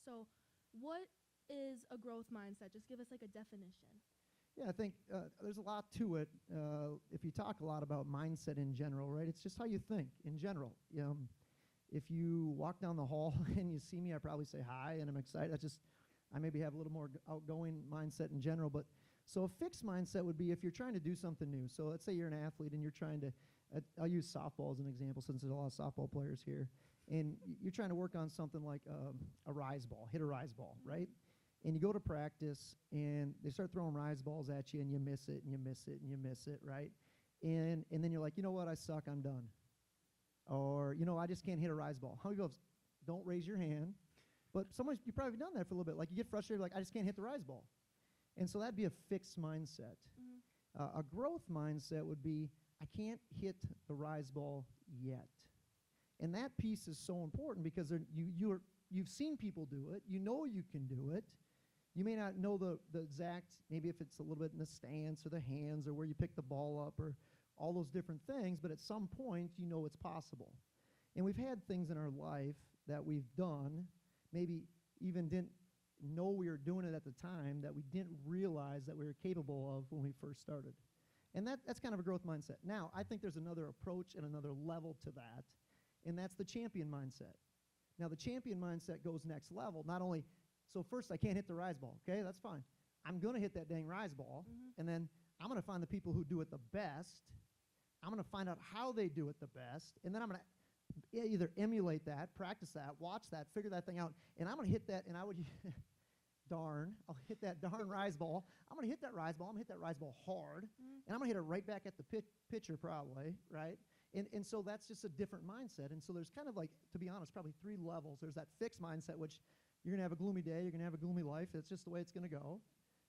So what is a growth mindset? Just give us like a definition. Yeah, I think there's a lot to it. If you talk a lot about mindset in general, right, it's just how you think in general. If you walk down the hall and you see me, I probably say hi and I'm excited. I maybe have a little more outgoing mindset in general. But so a fixed mindset would be if you're trying to do something new. So let's say you're an athlete and you're trying to, I'll use softball as an example since there's a lot of softball players here. And you're trying to work on something like a rise ball, hit a rise ball, right? And you go to practice and they start throwing rise balls at you and you miss it and you miss it and you miss it, right? And then you're like, you know what, I suck, I'm done. Or, you know, I just can't hit a rise ball. How many people don't raise your hand? But you've probably done that for a little bit. Like you get frustrated, like I just can't hit the rise ball. And so that'd be a fixed mindset. A growth mindset would be, I can't hit the rise ball yet. And that piece is so important because you've seen people do it. You know you can do it. You may not know the exact, maybe if it's a little bit in the stance or the hands or where you pick the ball up or all those different things, but at some point you know it's possible. And we've had things in our life that we've done, maybe even didn't know we were doing it at the time, that we didn't realize that we were capable of when we first started. And that's kind of a growth mindset. Now, I think there's another approach and another level to that, and that's the champion mindset. Now, the champion mindset goes next level. Not only, so first I can't hit the rise ball, okay, that's fine. I'm going to hit that dang rise ball, and then I'm going to find the people who do it the best. I'm going to find out how they do it the best, and then I'm going to either emulate that, practice that, watch that, figure that thing out, and I'm going to hit that, and I would, I'll hit that darn rise ball. I'm going to hit that rise ball. I'm going to hit that rise ball hard, and I'm going to hit it right back at the pitcher probably, right? And so that's just a different mindset. And so there's kind of like, to be honest, probably 3 levels. There's that fixed mindset, which you're going to have a gloomy day. You're going to have a gloomy life. That's just the way it's going to go.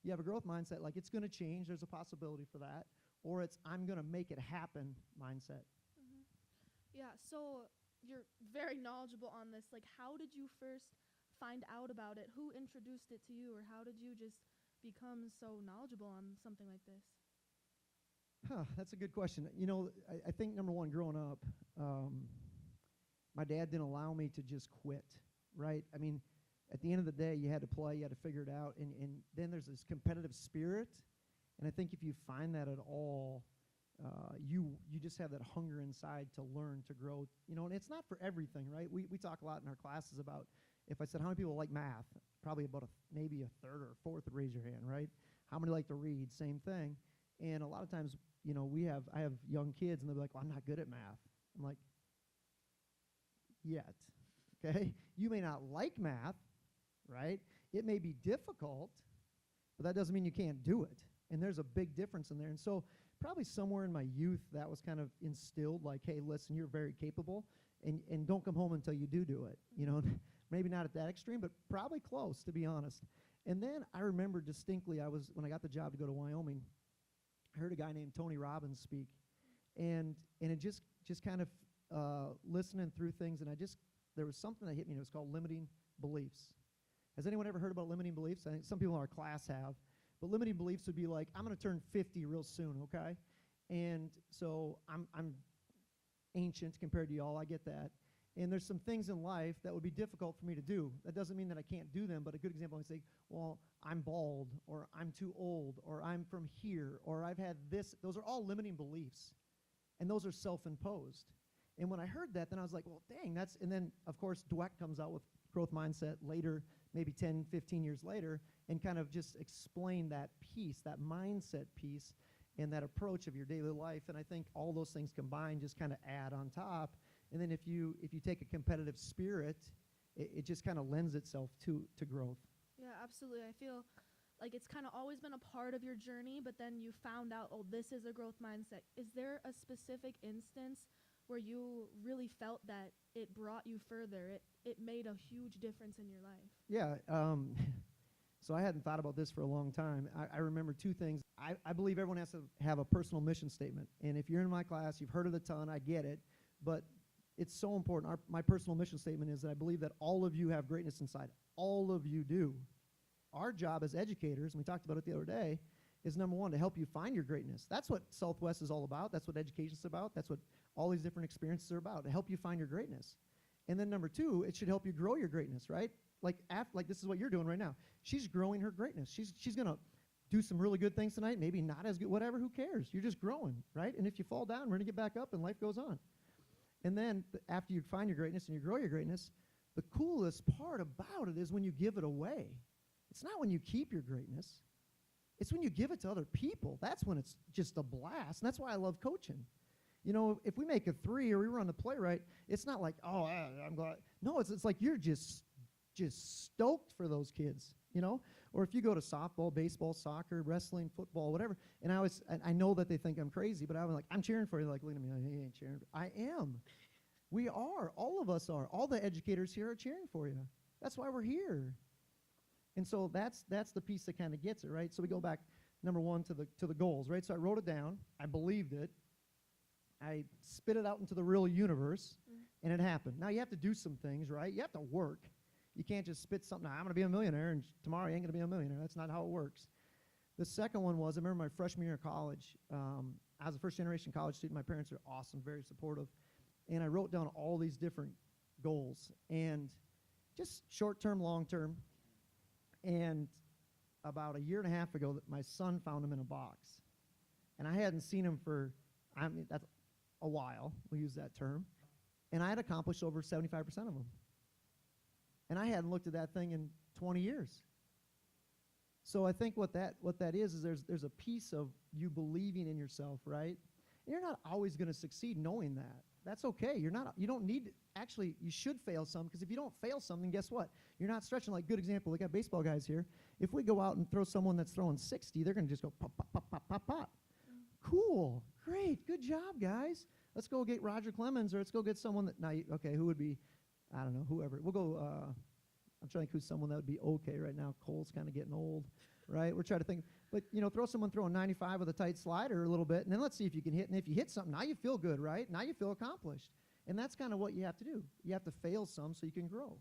You have a growth mindset, like it's going to change. There's a possibility for that. Or it's I'm going to make it happen mindset. Yeah, so you're very knowledgeable on this. Like, how did you first find out about it? Who introduced it to you? Or how did you just become so knowledgeable on something like this? That's a good question. You know, I think number one, growing up, my dad didn't allow me to just quit, right? I mean, at the end of the day, you had to play, you had to figure it out, and then there's this competitive spirit, and I think if you find that at all, you just have that hunger inside to learn, to grow, you know, and it's not for everything, right? We talk a lot in our classes about, if I said how many people like math, probably about maybe a third or a fourth would raise your hand, right? How many like to read? Same thing. And a lot of times, you know, I have young kids, and they'll be like, well, I'm not good at math. I'm like, yet, okay? You may not like math, right? It may be difficult, but that doesn't mean you can't do it. And there's a big difference in there. And so probably somewhere in my youth, that was kind of instilled, like, hey, listen, you're very capable, and don't come home until you do it. You know, maybe not at that extreme, but probably close, to be honest. And then I remember distinctly, when I got the job to go to Wyoming, I heard a guy named Tony Robbins speak, and it just kind of listening through things, and there was something that hit me, and it was called limiting beliefs. Has anyone ever heard about limiting beliefs? I think some people in our class have, but limiting beliefs would be like, I'm going to turn 50 real soon, okay? And so I'm ancient compared to y'all, I get that. And there's some things in life that would be difficult for me to do. That doesn't mean that I can't do them, but a good example, I say, well, I'm bald, or I'm too old, or I'm from here, or I've had this. Those are all limiting beliefs, and those are self-imposed. And when I heard that, then I was like, well, dang, and then, of course, Dweck comes out with growth mindset later, maybe 10, 15 years later, and kind of just explain that piece, that mindset piece, and that approach of your daily life. And I think all those things combined just kind of add on top. And then if you take a competitive spirit, it just kind of lends itself to growth. Yeah, absolutely. I feel like it's kind of always been a part of your journey, but then you found out, oh, this is a growth mindset. Is there a specific instance where you really felt that it brought you further? It made a huge difference in your life? Yeah. So I hadn't thought about this for a long time. I remember 2 things. I believe everyone has to have a personal mission statement. And if you're in my class, you've heard it a ton, I get it. But it's so important. My personal mission statement is that I believe that all of you have greatness inside. All of you do. Our job as educators, and we talked about it the other day, is number one, to help you find your greatness. That's what Southwest is all about. That's what education's about. That's what all these different experiences are about, to help you find your greatness. And then number 2, it should help you grow your greatness, right? like this is what you're doing right now. She's growing her greatness. She's going to do some really good things tonight, maybe not as good, whatever, who cares? You're just growing, right? And if you fall down, we're going to get back up and life goes on. And then after you find your greatness and you grow your greatness, the coolest part about it is when you give it away. It's not when you keep your greatness. It's when you give it to other people. That's when it's just a blast. And that's why I love coaching. You know, if we make a 3 or we run the play right, it's not like, oh, I'm glad. No, it's like you're just stoked for those kids, you know? Or if you go to softball, baseball, soccer, wrestling, football, whatever, and I know that they think I'm crazy, but I'm like, I'm cheering for you. Like, look at me, he ain't cheering. I am. We are. All of us are. All the educators here are cheering for you. That's why we're here. And so that's the piece that kind of gets it, right? So we go back, number 1, to the goals, right? So I wrote it down. I believed it. I spit it out into the real universe, and it happened. Now, you have to do some things, right? You have to work. You can't just spit something, I'm going to be a millionaire, and tomorrow you ain't going to be a millionaire. That's not how it works. The second one was, I remember my freshman year of college. I was a first-generation college student. My parents are awesome, very supportive. And I wrote down all these different goals, and just short-term, long-term. And about a year and a half ago, my son found them in a box. And I hadn't seen them for, that's a while. We'll use that term. And I had accomplished over 75% of them. And I hadn't looked at that thing in 20 years. So I think what that is there's a piece of you believing in yourself, right? And you're not always going to succeed knowing that. That's okay. You don't need, actually, you should fail some, because if you don't fail something, guess what? You're not stretching. Like, good example, we got baseball guys here. If we go out and throw someone that's throwing 60, they're going to just go pop, pop, pop, pop, pop, pop. Cool. Great. Good job, guys. Let's go get Roger Clemens, or let's go get someone that, now, okay, who would be, I don't know, whoever. We'll go, I'm trying to think who's someone that would be okay right now. Cole's kind of getting old, right? We're trying to think. But, throw someone throwing 95 with a tight slider a little bit, and then let's see if you can hit. And if you hit something, now you feel good, right? Now you feel accomplished. And that's kind of what you have to do. You have to fail some so you can grow.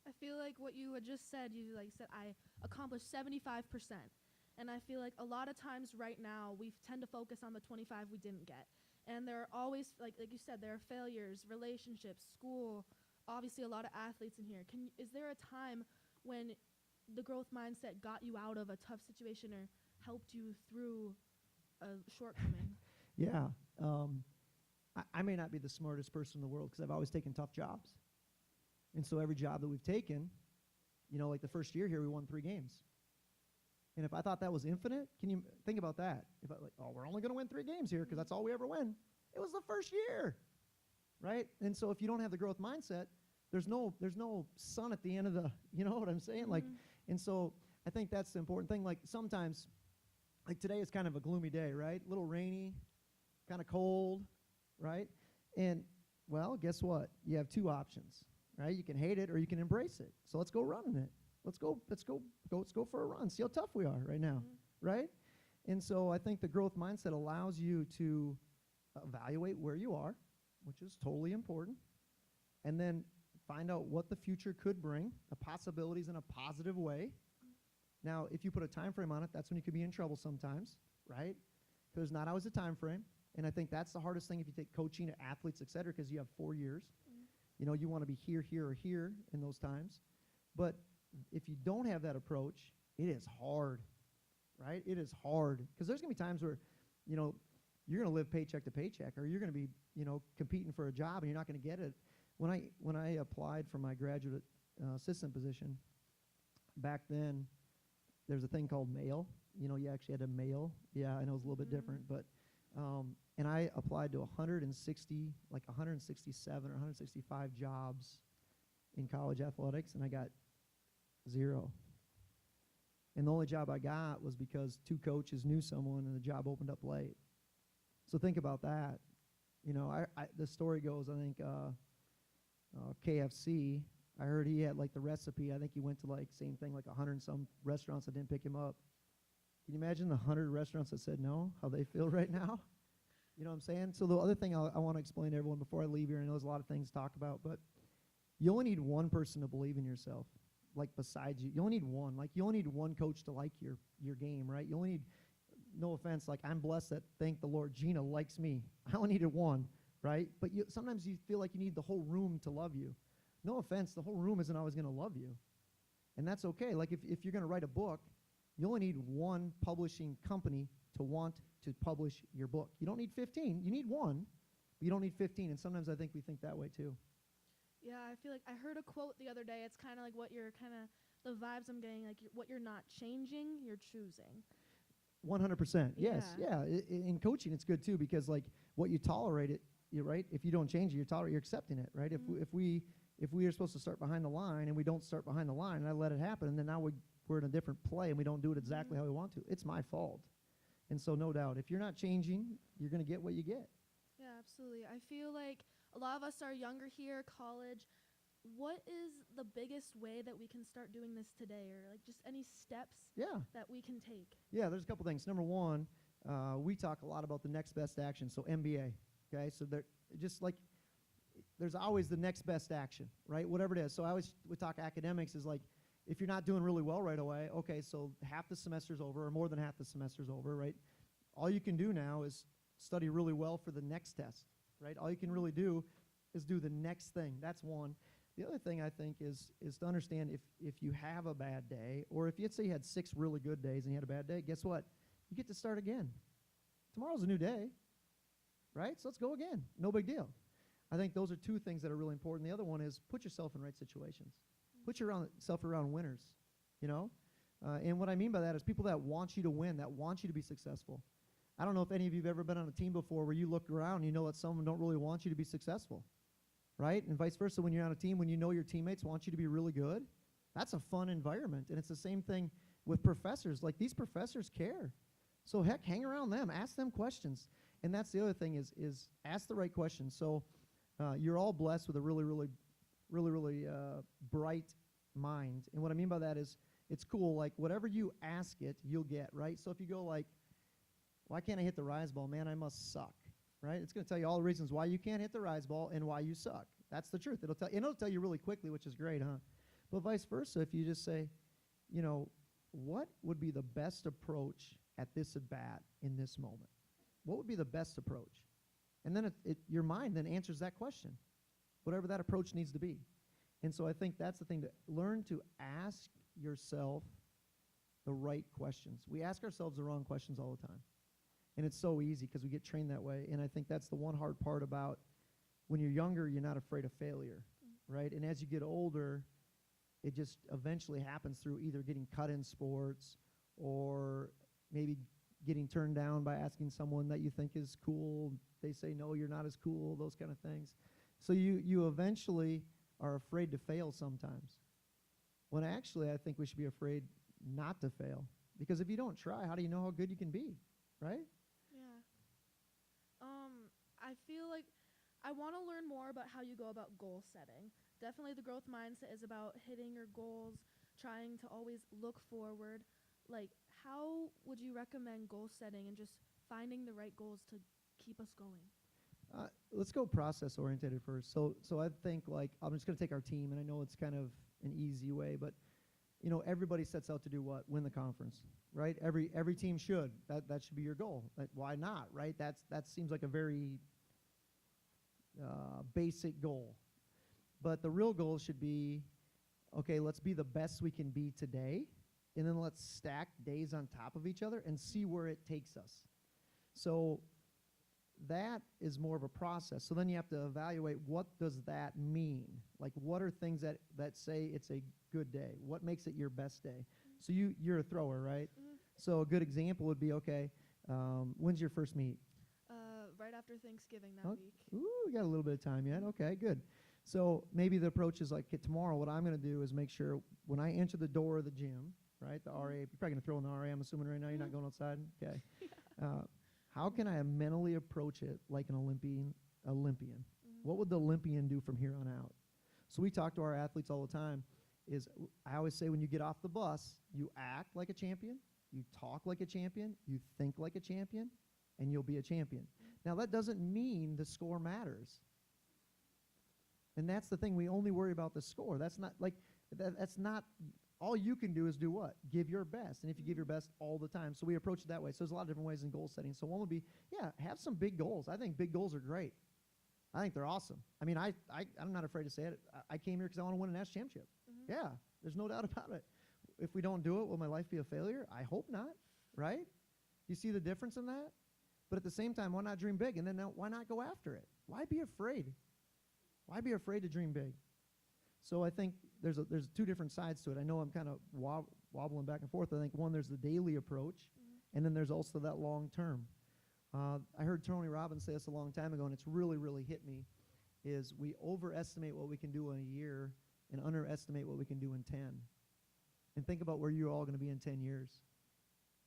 I feel like what you had just said, you said, I accomplished 75%. And I feel like a lot of times right now, we tend to focus on the 25 we didn't get. And there are always, like you said, there are failures, relationships, school, obviously a lot of athletes in here. Is there a time when the growth mindset got you out of a tough situation or helped you through a shortcoming? Yeah. I may not be the smartest person in the world because I've always taken tough jobs. And so every job that we've taken, like the first year here, we won 3 games. And if I thought that was infinite, can you think about that? If I we're only going to win 3 games here because that's all we ever win. It was the first year, right? And so if you don't have the growth mindset, there's no sun at the end of the, you know what I'm saying? Mm-hmm. Like, and so I think that's the important thing. Like sometimes, like today is kind of a gloomy day, right? A little rainy, kind of cold, right? And well, guess what? You have 2 options, right? You can hate it or you can embrace it. So let's go running it. Let's go for a run. See how tough we are right now, right? And so I think the growth mindset allows you to evaluate where you are, which is totally important, and then find out what the future could bring, the possibilities in a positive way. Now, if you put a time frame on it, that's when you could be in trouble sometimes, right? Because not always a time frame. And I think that's the hardest thing if you take coaching to athletes, et cetera, because you have 4 years. You want to be here, here, or here in those times. But if you don't have that approach, it is hard, right? It is hard. Because there's going to be times where, you're going to live paycheck to paycheck, or you're going to be, competing for a job and you're not going to get it. When I applied for my graduate assistant position, back then, there's a thing called mail. You actually had to mail. Yeah, I know it's a little bit different, but and I applied to 167 or 165 jobs in college athletics, and I got 0. And the only job I got was because 2 coaches knew someone, and the job opened up late. So think about that. The story goes, I think KFC, I heard he had the recipe. I think he went to same thing, 100 and some restaurants that didn't pick him up. Can you imagine the 100 restaurants that said no, how they feel right now? You know what I'm saying? So the other thing I want to explain to everyone before I leave here, I know there's a lot of things to talk about, but you only need one person to believe in yourself, besides you. You only need one. You only need one coach to like your game, right? You only need, no offense, I'm blessed that, thank the Lord, Gina likes me. I only needed one, right? But sometimes you feel like you need the whole room to love you. No offense, the whole room isn't always going to love you. And that's okay. Like if you're going to write a book, you only need one publishing company to want to publish your book. You don't need 15. You need one, but you don't need 15. And sometimes I think we think that way too. Yeah, I feel like I heard a quote the other day. It's kind of like what you're kind of the vibes I'm getting, like what you're not changing, you're choosing. 100%. Yes. Yeah. In coaching, it's good too, because like what you tolerate it, you're right. If you don't change it, you're accepting it, right? Mm-hmm. If we are supposed to start behind the line and we don't start behind the line and I let it happen, and then now we're in a different play and we don't do it exactly how we want to, it's my fault. And so no doubt, if you're not changing, you're going to get what you get. Yeah, absolutely. I feel like a lot of us are younger here, college. What is the biggest way that we can start doing this today, or like just any steps that we can take? Yeah, there's a couple things. Number one, we talk a lot about the next best action, so MBA. Okay, so just like there's always the next best action, right? Whatever it is. So we talk academics is like, if you're not doing really well right away, okay, so half the semester's over, or more than half the semester's over, right? All you can do now is study really well for the next test, right? All you can really do is do the next thing. That's one. The other thing I think is to understand if you have a bad day, or if you say you had 6 really good days and you had a bad day, guess what? You get to start again. Tomorrow's a new day, right? So let's go again. No big deal. I think those are 2 things that are really important. The other one is put yourself in right situations. Put yourself around winners, you know? And what I mean by that is people that want you to win, that want you to be successful. I don't know if any of you have ever been on a team before where you look around and you know that someone don't really want you to be successful, right? And vice versa, when you're on a team, when you know your teammates want you to be really good, that's a fun environment. And it's the same thing with professors. Like, these professors care. So heck, hang around them. Ask them questions. And that's the other thing is ask the right questions. So you're all blessed with a really bright mind. And what I mean by that is it's cool. Like, whatever you ask it, you'll get, right? So if you go like, why can't I hit the rise ball? Man, I must suck, right? It's going to tell you all the reasons why you can't hit the rise ball and why you suck. That's the truth. It'll tell you really quickly, which is great, huh? But vice versa, if you just say, you know, what would be the best approach at this at-bat in this moment? What would be the best approach? And then your mind then answers that question, whatever that approach needs to be. And so I think that's the thing, to learn to ask yourself the right questions. We ask ourselves the wrong questions all the time. And it's so easy because we get trained that way. And I think that's the one hard part about when you're younger, you're not afraid of failure, right? And as you get older, it just eventually happens through either getting cut in sports or maybe getting turned down by asking someone that you think is cool. They say, no, you're not as cool, those kind of things. So you eventually are afraid to fail sometimes. When actually I think we should be afraid not to fail. Because if you don't try, how do you know how good you can be, right? Yeah. I feel like I want to learn more about how you go about goal setting. Definitely the growth mindset is about hitting your goals, trying to always look forward. Like, how would you recommend goal setting and just finding the right goals to keep us going? Let's go process oriented first. So I think, like, I'm just going to take our team, and I know it's kind of an easy way, but you know, everybody sets out to do what? Win the conference, right? Every team should. That should be your goal. Why not, right? That seems like a very basic goal. But the real goal should be, okay, let's be the best we can be today, and then let's stack days on top of each other and see where it takes us. So that is more of a process. So then you have to evaluate, what does that mean? Like, what are things that say it's a good day? What makes it your best day? So you're a thrower, right? So a good example would be, okay, when's your first meet? Right after Thanksgiving that week. Ooh, we got a little bit of time yet. Okay, good. So maybe the approach is like, okay, tomorrow what I'm going to do is make sure when I enter the door of the gym, right, the RA, you're probably going to throw in the RA, I'm assuming right now you're not going outside? Okay. How can I mentally approach it like an Olympian? What would the Olympian do from here on out? So we talk to our athletes all the time. I always say, when you get off the bus, you act like a champion, you talk like a champion, you think like a champion, and you'll be a champion. Now, that doesn't mean the score matters. And that's the thing. We only worry about the score. That's not like, that's not, all you can do is do what? Give your best. And if you give your best all the time. So we approach it that way. So there's a lot of different ways in goal setting. So one would be, have some big goals. I think big goals are great. I think they're awesome. I mean, I'm not afraid to say it. I came here because I want to win a national championship. Yeah, There's no doubt about it. If we don't do it, will my life be a failure? I hope not, right? You see the difference in that? But at the same time, why not dream big? And then why not go after it? Why be afraid? Why be afraid to dream big? So I think there's two different sides to it. I know I'm kind of wobbling back and forth. I think one, there's the daily approach, and then there's also that long term. I heard Tony Robbins say this a long time ago, and it's really, really hit me, is we overestimate what we can do in a year and underestimate what we can do in 10. And think about where you're all going to be in 10 years.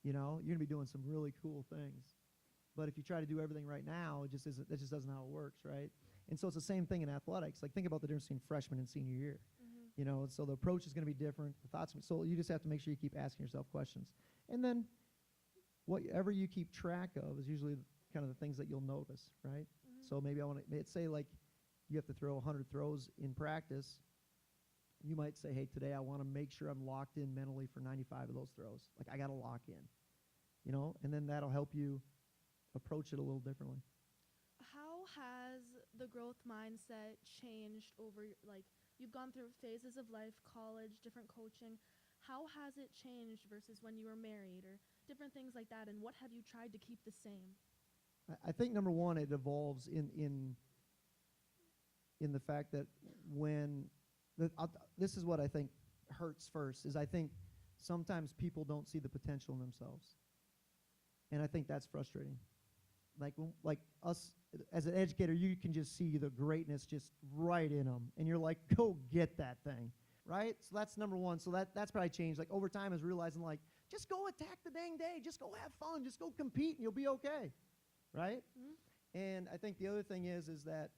You know, you're going to be doing some really cool things. But if you try to do everything right now, that just doesn't how it works, right? And so it's the same thing in athletics. Like, think about the difference between freshman and senior year. You know, so the approach is going to be different. The thoughts, so you just have to make sure you keep asking yourself questions. And then whatever you keep track of is usually kind of the things that you'll notice, right? So maybe I want to say, like, you have to throw 100 throws in practice. You might say, hey, today I want to make sure I'm locked in mentally for 95 of those throws. Like, I got to lock in, you know, and then that'll help you approach it a little differently. How has the growth mindset changed over, like, you've gone through phases of life, college, different coaching. How has it changed versus when you were married or different things like that, and what have you tried to keep the same? I think, number one, it evolves in the fact that when this is what I think hurts first, is I think sometimes people don't see the potential in themselves. And I think that's frustrating. Like us, as an educator, you can just see the greatness just right in them. And you're like, go get that thing, right? So that's number one. So that's probably changed. Like, over time is realizing, like, just go attack the dang day. Just go have fun. Just go compete and you'll be okay, right? And I think the other thing is that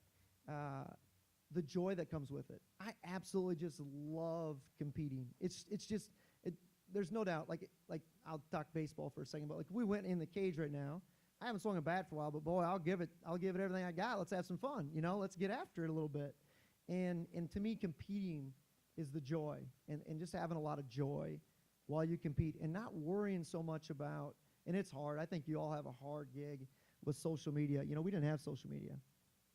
the joy that comes with it. I absolutely just love competing. It's just, there's no doubt. Like I'll talk baseball for a second, but like, we went in the cage right now. I haven't swung a bat for a while, but boy, I'll give it everything I got. Let's have some fun, you know. Let's get after it a little bit. And to me, competing is the joy, and just having a lot of joy while you compete, and not worrying so much about. And it's hard. I think you all have a hard gig with social media. You know, we didn't have social media,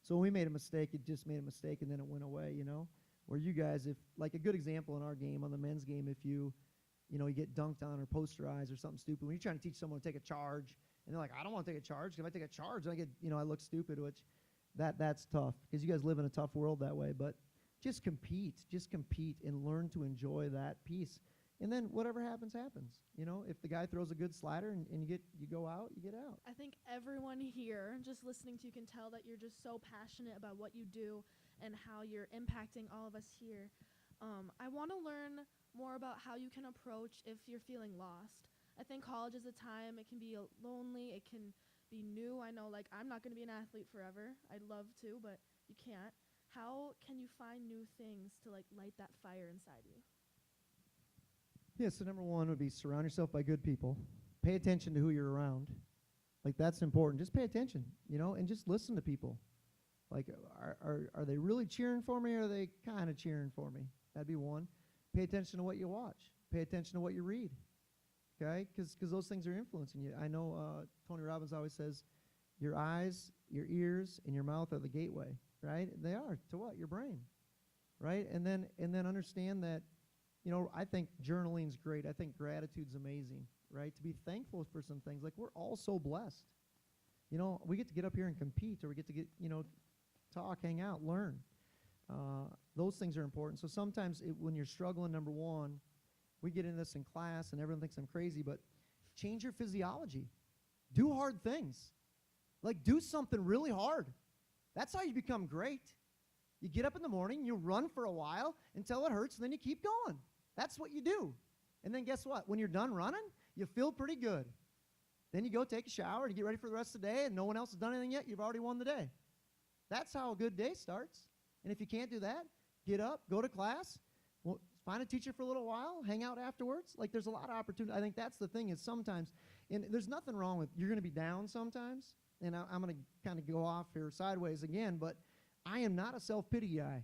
so when we made a mistake, it just made a mistake, and then it went away. You know, where you guys, if like a good example in our game, on the men's game, if you get dunked on or posterized or something stupid, when you're trying to teach someone to take a charge. And they're like, I don't want to take a charge. If I take a charge, I look stupid, which that's tough because you guys live in a tough world that way. But just compete and learn to enjoy that piece. And then whatever happens, happens. You know, if the guy throws a good slider and you go out, you get out. I think everyone here, just listening to you, can tell that you're just so passionate about what you do and how you're impacting all of us here. I want to learn more about how you can approach if you're feeling lost. I think college is a time, it can be lonely, it can be new. I know, like, I'm not going to be an athlete forever. I'd love to, but you can't. How can you find new things to, like, light that fire inside you? Yeah, so number one would be surround yourself by good people. Pay attention to who you're around. Like, that's important. Just pay attention, you know, and just listen to people. Like, are they really cheering for me, or are they kind of cheering for me? That'd be one. Pay attention to what you watch. Pay attention to what you read. Okay, because those things are influencing you. I know Tony Robbins always says, your eyes, your ears, and your mouth are the gateway, right? They are to what? Your brain, right? And then understand that, you know, I think journaling's great. I think gratitude's amazing, right? To be thankful for some things. Like, we're all so blessed. You know, we get to get up here and compete, or we get to talk, hang out, learn. Those things are important. So sometimes when you're struggling, number one, we get into this in class, and everyone thinks I'm crazy, but change your physiology. Do hard things. Like, do something really hard. That's how you become great. You get up in the morning, you run for a while until it hurts, and then you keep going. That's what you do. And then guess what? When you're done running, you feel pretty good. Then you go take a shower and you get ready for the rest of the day, and no one else has done anything yet. You've already won the day. That's how a good day starts. And if you can't do that, get up, go to class, find a teacher for a little while, hang out afterwards. Like, there's a lot of opportunity. I think that's the thing, is sometimes, and there's nothing wrong with, you're going to be down sometimes, and I'm going to kind of go off here sideways again, but I am not a self-pity guy.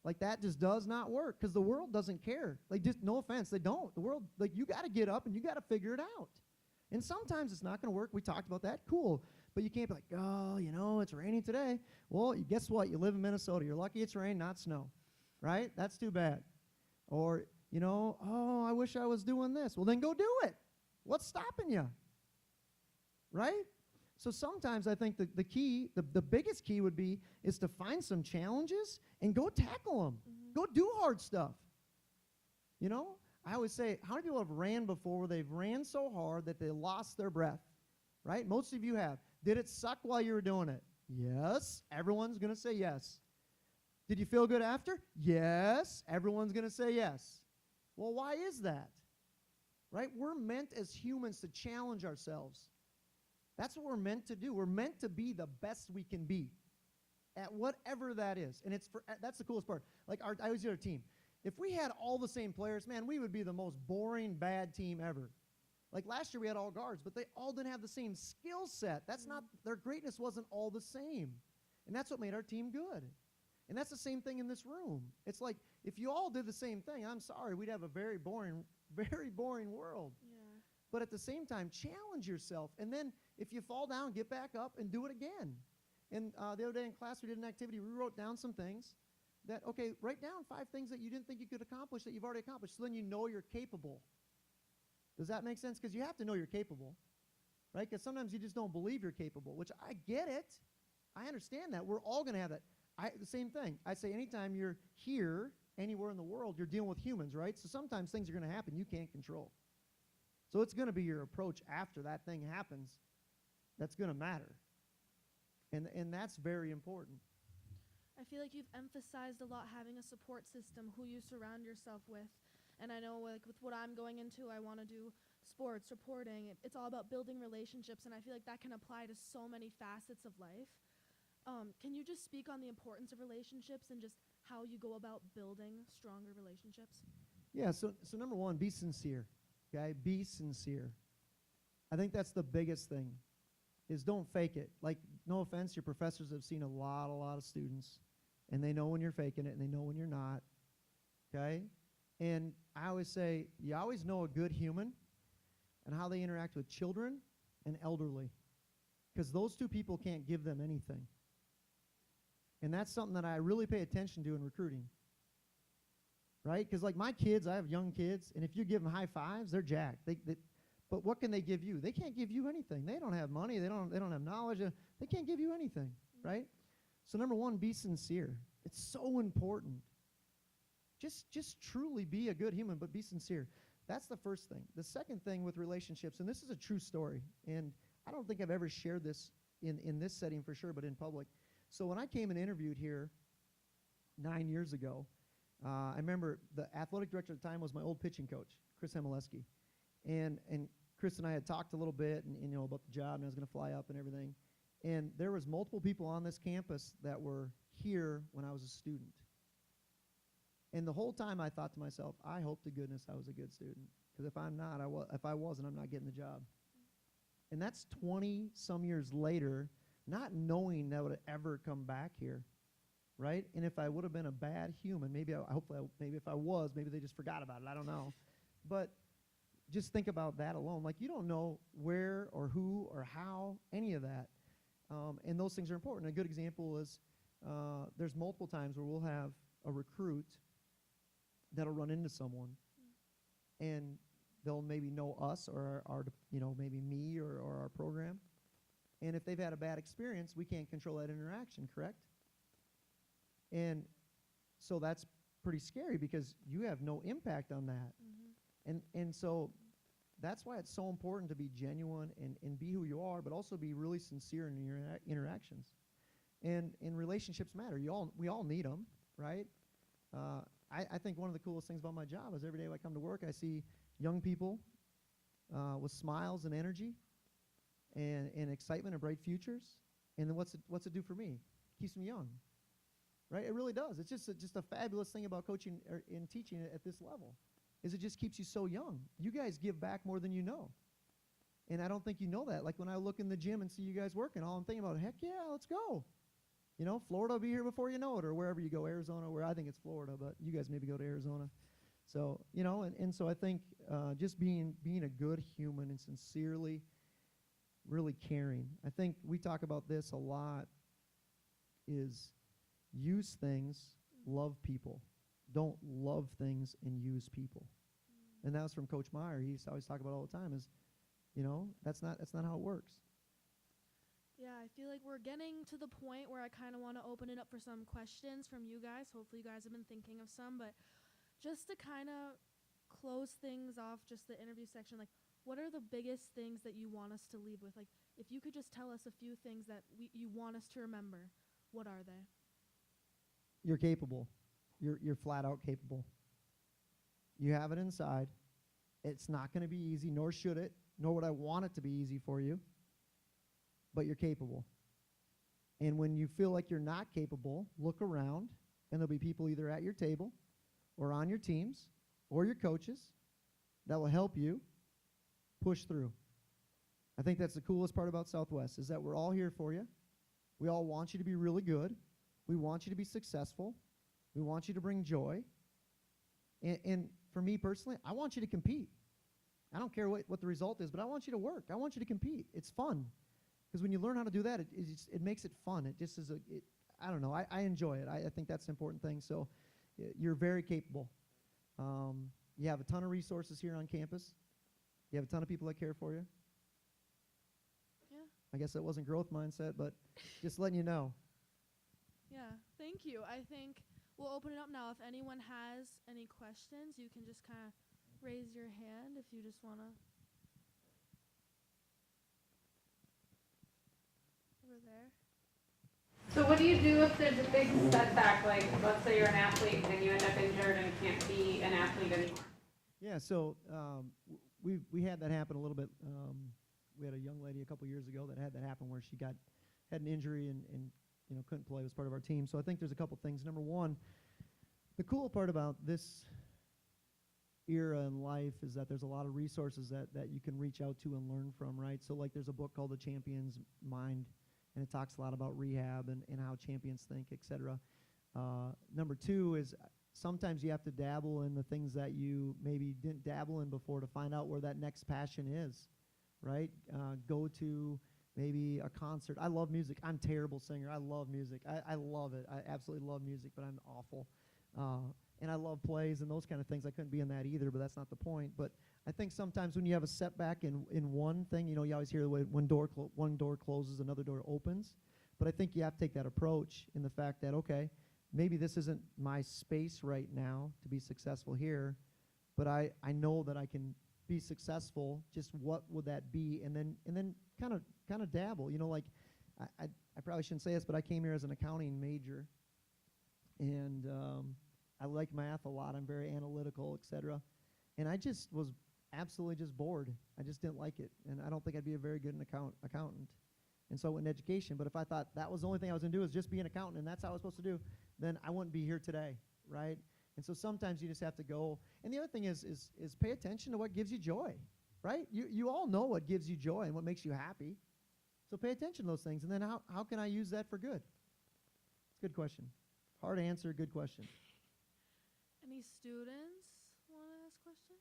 Like, that just does not work, because the world doesn't care. Like, just no offense, they don't. The world, like, you got to get up and you got to figure it out. And sometimes it's not going to work. We talked about that. Cool. But you can't be like, oh, you know, it's raining today. Well, guess what? You live in Minnesota. You're lucky it's rain, not snow, right? That's too bad. Or Oh, I wish I was doing this. Well, then go do it. What's stopping you? Right? So sometimes I think the key, the biggest key is to find some challenges and go tackle them. Go do hard stuff. I always say, how many people have ran before where they've ran so hard that they lost their breath? Right? Most of you have. Did it suck while you were doing it? Yes. Everyone's going to say yes. Did you feel good after? Yes. Everyone's going to say yes. Well, why is that? Right? We're meant as humans to challenge ourselves. That's what we're meant to do. We're meant to be the best we can be at whatever that is. And that's the coolest part. Like I always do our team. If we had all the same players, man, we would be the most boring, bad team ever. Like last year we had all guards, but they all didn't have the same skill set. That's not, their greatness wasn't all the same. And that's what made our team good. And that's the same thing in this room. It's like, if you all did the same thing, I'm sorry, we'd have a very boring world. Yeah. But at the same time, challenge yourself. And then if you fall down, get back up and do it again. And the other day in class, we did an activity. We wrote down some things that, okay, write down 5 things that you didn't think you could accomplish that you've already accomplished. So then you know you're capable. Does that make sense? Because you have to know you're capable, right? Because sometimes you just don't believe you're capable, which I get it. I understand that. We're all going to have that. The same thing. I say anytime you're here, anywhere in the world, you're dealing with humans, right? So sometimes things are going to happen you can't control. So it's going to be your approach after that thing happens that's going to matter. And that's very important. I feel like you've emphasized a lot having a support system, who you surround yourself with. And I know like with what I'm going into, I want to do sports, reporting. It's all about building relationships, and I feel like that can apply to so many facets of life. Can you just speak on the importance of relationships and just how you go about building stronger relationships? Yeah, so number one, be sincere, okay? Be sincere. I think that's the biggest thing, is don't fake it. Like, no offense, your professors have seen a lot of students, and they know when you're faking it, and they know when you're not, okay? And I always say, you always know a good human and how they interact with children and elderly, because those two people can't give them anything. And that's something that I really pay attention to in recruiting, right? Because like my kids, I have young kids, and if you give them high fives, they're jacked. But what can they give you? They can't give you anything. They don't have money. They don't have knowledge. They can't give you anything, right? So number one, be sincere. It's so important. Just truly be a good human, but be sincere. That's the first thing. The second thing with relationships, and this is a true story, and I don't think I've ever shared this in this setting for sure, but in public. So when I came and interviewed here 9 years ago, I remember the athletic director at the time was my old pitching coach, Chris Hemeleski. And Chris and I had talked a little bit and about the job, and I was going to fly up and everything. And there was multiple people on this campus that were here when I was a student. And the whole time I thought to myself, I hope to goodness I was a good student. Because if I'm not, if I wasn't, I'm not getting the job. And that's 20-some years later, not knowing that I would ever come back here, right? And if I would have been a bad human, maybe if I was, maybe they just forgot about it. I don't know. But just think about that alone. Like, you don't know where or who or how, any of that. And those things are important. A good example is there's multiple times where we'll have a recruit that'll run into someone, and they'll maybe know us or our maybe me or our program. And if they've had a bad experience, we can't control that interaction, correct? And so that's pretty scary because you have no impact on that. Mm-hmm. And so that's why it's so important to be genuine and be who you are, but also be really sincere in your interactions. And relationships matter. We all need them, right? I think one of the coolest things about my job is every day when I come to work, I see young people with smiles and energy and excitement and bright futures. And then what's it do for me? It keeps me young, right? It really does. It's just a fabulous thing about coaching and teaching at this level, is it just keeps you so young. You guys give back more than you know. And I don't think you know that. Like when I look in the gym and see you guys working, all I'm thinking about, heck yeah, let's go. Florida will be here before you know it, or wherever you go, Arizona, where I think it's Florida, but you guys maybe go to Arizona. So, and so I think just being a good human and sincerely really caring. I think we talk about this a lot, is use things, love people. don't love things and use people. And that was from Coach Meyer. He used to always talk about all the time is, that's not how it works. Yeah, I feel like we're getting to the point where I kind of want to open it up for some questions from you guys. Hopefully you guys have been thinking of some, but just to kind of close things off, just the interview section, like, what are the biggest things that you want us to leave with? Like, if you could just tell us a few things that you want us to remember, what are they? You're capable. You're flat out capable. You have it inside. It's not going to be easy, nor should it, nor would I want it to be easy for you, but you're capable. And when you feel like you're not capable, look around, and there'll be people either at your table or on your teams or your coaches that will help you push through. I think that's the coolest part about Southwest is that we're all here for you. We all want you to be really good. We want you to be successful. We want you to bring joy. And for me personally, I want you to compete. I don't care what the result is, but I want you to work. I want you to compete. It's fun. Because when you learn how to do that, it makes it fun. It just is I don't know. I enjoy it. I think that's an important thing. So you're very capable. You have a ton of resources here on campus. You have a ton of people that care for you. Yeah. I guess that wasn't growth mindset, but just letting you know. Yeah, thank you. I think we'll open it up now. If anyone has any questions, you can just kind of raise your hand if you just want to. Over there. So what do you do if there's a big setback, like let's say you're an athlete and you end up injured and can't be an athlete anymore? Yeah, so we had that happen a little bit. We had a young lady a couple years ago that had that happen where she had an injury and couldn't play. Was part of our team. So I think there's a couple things. Number one, the cool part about this era in life is that there's a lot of resources that you can reach out to and learn from, right? So like there's a book called The Champion's Mind, and it talks a lot about rehab and how champions think, et cetera. Number two is sometimes you have to dabble in the things that you maybe didn't dabble in before to find out where that next passion is, right? Go to maybe a concert. I love music. I'm a terrible singer. I love music. I love it. I absolutely love music, but I'm awful. And I love plays and those kind of things. I couldn't be in that either, but that's not the point. But I think sometimes when you have a setback in one thing, you always hear the way one door closes, another door opens. But I think you have to take that approach in the fact that, okay, maybe this isn't my space right now to be successful here, but I know that I can be successful. Just what would that be? And then kind of dabble. Like I probably shouldn't say this, but I came here as an accounting major, and I like math a lot. I'm very analytical, et cetera. And I just was absolutely just bored. I just didn't like it, and I don't think I'd be a very good accountant. And so I went in education. But if I thought that was the only thing I was going to do is just be an accountant, and that's how I was supposed to do, then I wouldn't be here today, right? And so sometimes you just have to go. And the other thing is pay attention to what gives you joy, right? You all know what gives you joy and what makes you happy. So pay attention to those things. And then how can I use that for good? It's a good question. Hard answer, good question. Any students want to ask questions?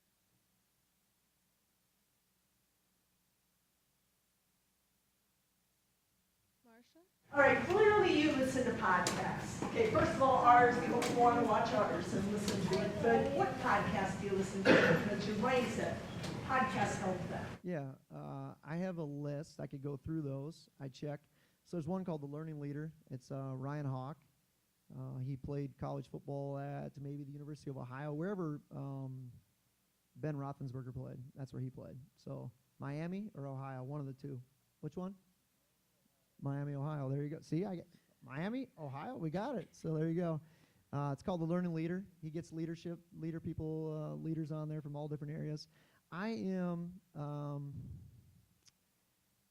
Marsha? All right, clearly you listen to podcasts. Okay, first of all, ours, you don't want to watch others and listen to it, but what podcast do you listen to? Because your brain said podcasts help them. Yeah, I have a list. I could go through those. I check. So there's one called The Learning Leader. It's Ryan Hawk. He played college football at maybe the University of Ohio, wherever Ben Roethlisberger played. That's where he played. So Miami or Ohio, one of the two. Which one? Miami, Ohio. There you go. See, I get Miami, Ohio. We got it. So there you go. It's called The Learning Leader. He gets leaders on there from all different areas. I'm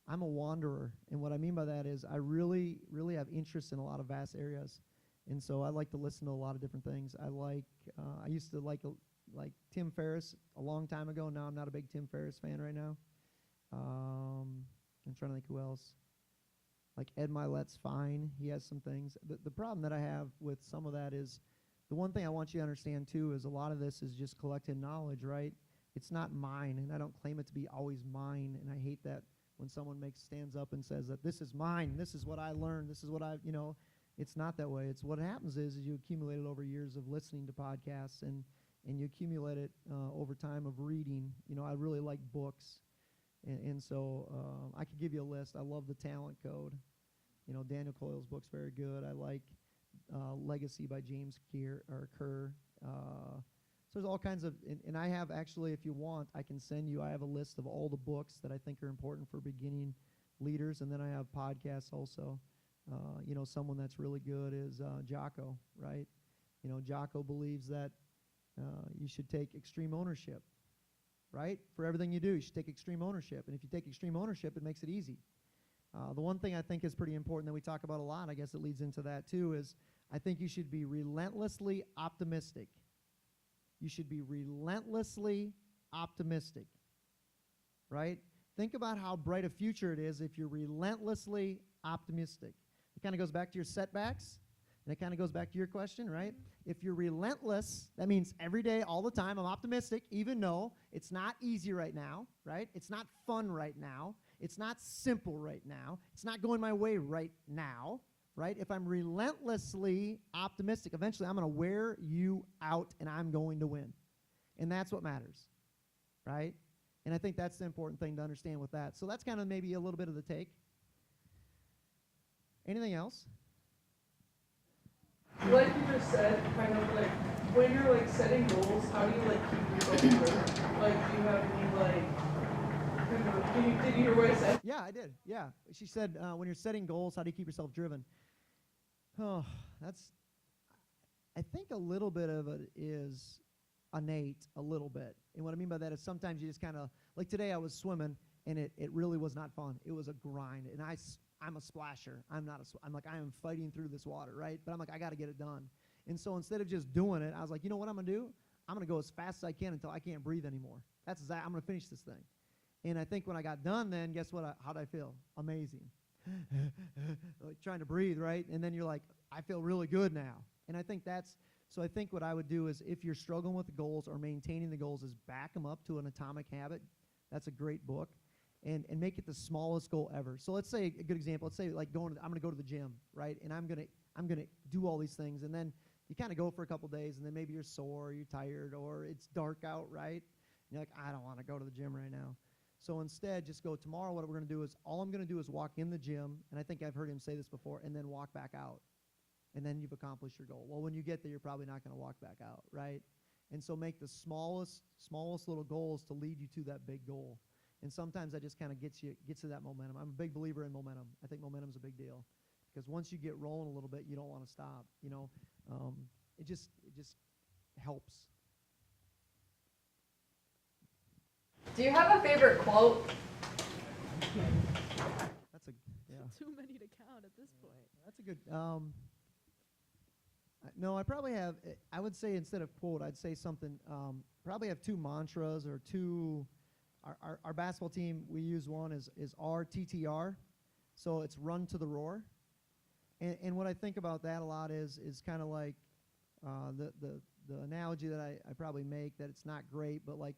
a wanderer, and what I mean by that is I really, really have interest in a lot of vast areas. And so I like to listen to a lot of different things. I used to like Tim Ferriss a long time ago. Now I'm not a big Tim Ferriss fan right now. I'm trying to think who else. Like Ed Milet's fine. He has some things. The problem that I have with some of that is the one thing I want you to understand too is a lot of this is just collected knowledge, right? It's not mine, and I don't claim it to be always mine, and I hate that when someone stands up and says that this is mine, this is what I learned, this is what It's not that way. It's what happens is you accumulate it over years of listening to podcasts, and you accumulate it over time of reading. You know, I really like books, and so I could give you a list. I love The Talent Code. You know, Daniel Coyle's book's very good. I like Legacy by James Kerr. So there's all kinds of, and I have actually, if you want, I can send you, I have a list of all the books that I think are important for beginning leaders, and then I have podcasts also. You know, someone that's really good is Jocko, right? You know, Jocko believes that you should take extreme ownership, right? For everything you do, you should take extreme ownership. And if you take extreme ownership, it makes it easy. The one thing I think is pretty important that we talk about a lot, I guess it leads into that too, is I think you should be relentlessly optimistic. You should be relentlessly optimistic, right? Think about how bright a future it is if you're relentlessly optimistic. It kind of goes back to your setbacks, and it kind of goes back to your question, right? If you're relentless, that means every day, all the time, I'm optimistic, even though it's not easy right now, right? It's not fun right now. It's not simple right now. It's not going my way right now, right? If I'm relentlessly optimistic, eventually I'm going to wear you out and I'm going to win. And that's what matters, right? And I think that's the important thing to understand with that. So that's kind of maybe a little bit of the take. Anything else? Like you just said, kind of like when you're like setting goals, how do you like keep yourself driven? Like, do you have any like, kind of, did you hear what I said? Yeah, I did. Yeah. She said, when you're setting goals, how do you keep yourself driven? Oh, I think a little bit of it is innate, a little bit. And what I mean by that is sometimes you just kind of, like today I was swimming, and it really was not fun. It was a grind, and I'm a splasher. I'm like, I am fighting through this water, right? But I'm like, I got to get it done. And so instead of just doing it, I was like, you know what I'm going to do? I'm going to go as fast as I can until I can't breathe anymore. I'm going to finish this thing. And I think when I got done then, guess what? How'd I feel? Amazing. Like trying to breathe, right? And then you're like, I feel really good now. And I think so I think what I would do is if you're struggling with the goals or maintaining the goals is back them up to an Atomic Habit. That's a great book. And make it the smallest goal ever. So let's say a good example. Let's say like I'm going to go to the gym, right? And I'm gonna do all these things, and then you kind of go for a couple days, and then maybe you're sore, or you're tired, or it's dark out, right? And you're like, I don't want to go to the gym right now. So instead, just go tomorrow. What we're gonna do is all I'm gonna do is walk in the gym, and I think I've heard him say this before, and then walk back out, and then you've accomplished your goal. Well, when you get there, you're probably not gonna walk back out, right? And so make the smallest little goals to lead you to that big goal. And sometimes that just kind of gets to that momentum. I'm a big believer in momentum. I think momentum's a big deal, because once you get rolling a little bit, you don't want to stop. You know, it just helps. Do you have a favorite quote? That's Too many to count at this point. That's a good. No, I probably have. I would say instead of quote, I'd say something. Probably have two mantras or two. Our basketball team, we use one is RTTR, so it's run to the roar. And what I think about that a lot is kind of like the analogy that I probably make, that it's not great, but like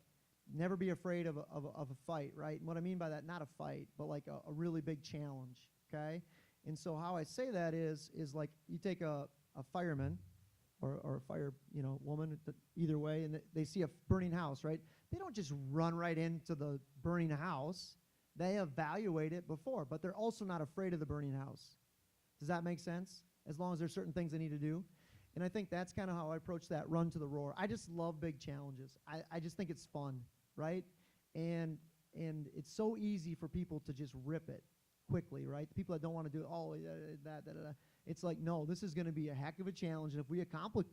never be afraid of a fight, right? And what I mean by that, not a fight, but like a really big challenge, okay? And so how I say that is like you take a fireman or a fire, woman, either way, and they see a burning house, right? They don't just run right into the burning house. They evaluate it before, but they're also not afraid of the burning house. Does that make sense? As long as there's certain things they need to do. And I think that's kind of how I approach that run to the roar. I just love big challenges. I just think it's fun, right? And it's so easy for people to just rip it quickly, right? The people that don't want to do it, it's like, no, this is going to be a heck of a challenge, and if we accomplish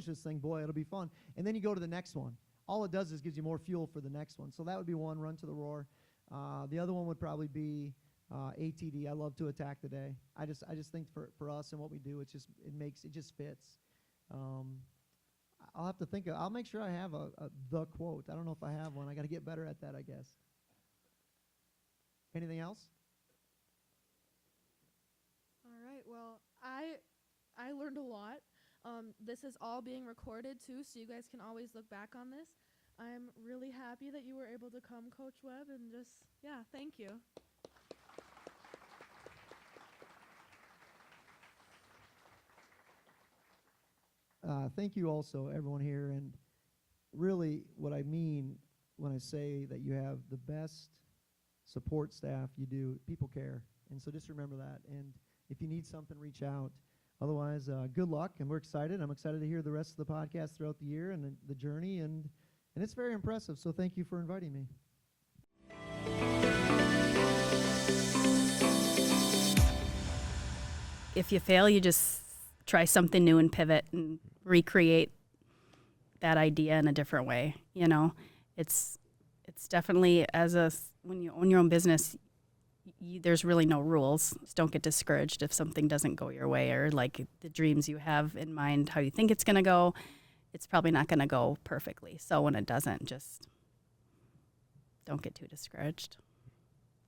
this thing, boy, it'll be fun. And then you go to the next one. All it does is gives you more fuel for the next one. So that would be one, run to the roar. The other one would probably be ATD. I love to attack the day. I just think for us and what we do, it just fits. I'll have to think. I'll make sure I have the quote. I don't know if I have one. I got to get better at that, I guess. Anything else? All right. Well, I learned a lot. This is all being recorded too, so you guys can always look back on this. I'm really happy that you were able to come, Coach Webb, and thank you. thank you also, everyone here. And really, what I mean when I say that you have the best support staff, you do. People care. And so just remember that. And if you need something, reach out. Otherwise, good luck. And we're excited. I'm excited to hear the rest of the podcast throughout the year and the journey. And it's very impressive. So thank you for inviting me. If you fail, you just try something new and pivot and recreate that idea in a different way. You know, it's definitely when you own your own business, there's really no rules. Just don't get discouraged if something doesn't go your way, or like the dreams you have in mind, how you think it's going to go, it's probably not going to go perfectly. So when it doesn't, just don't get too discouraged.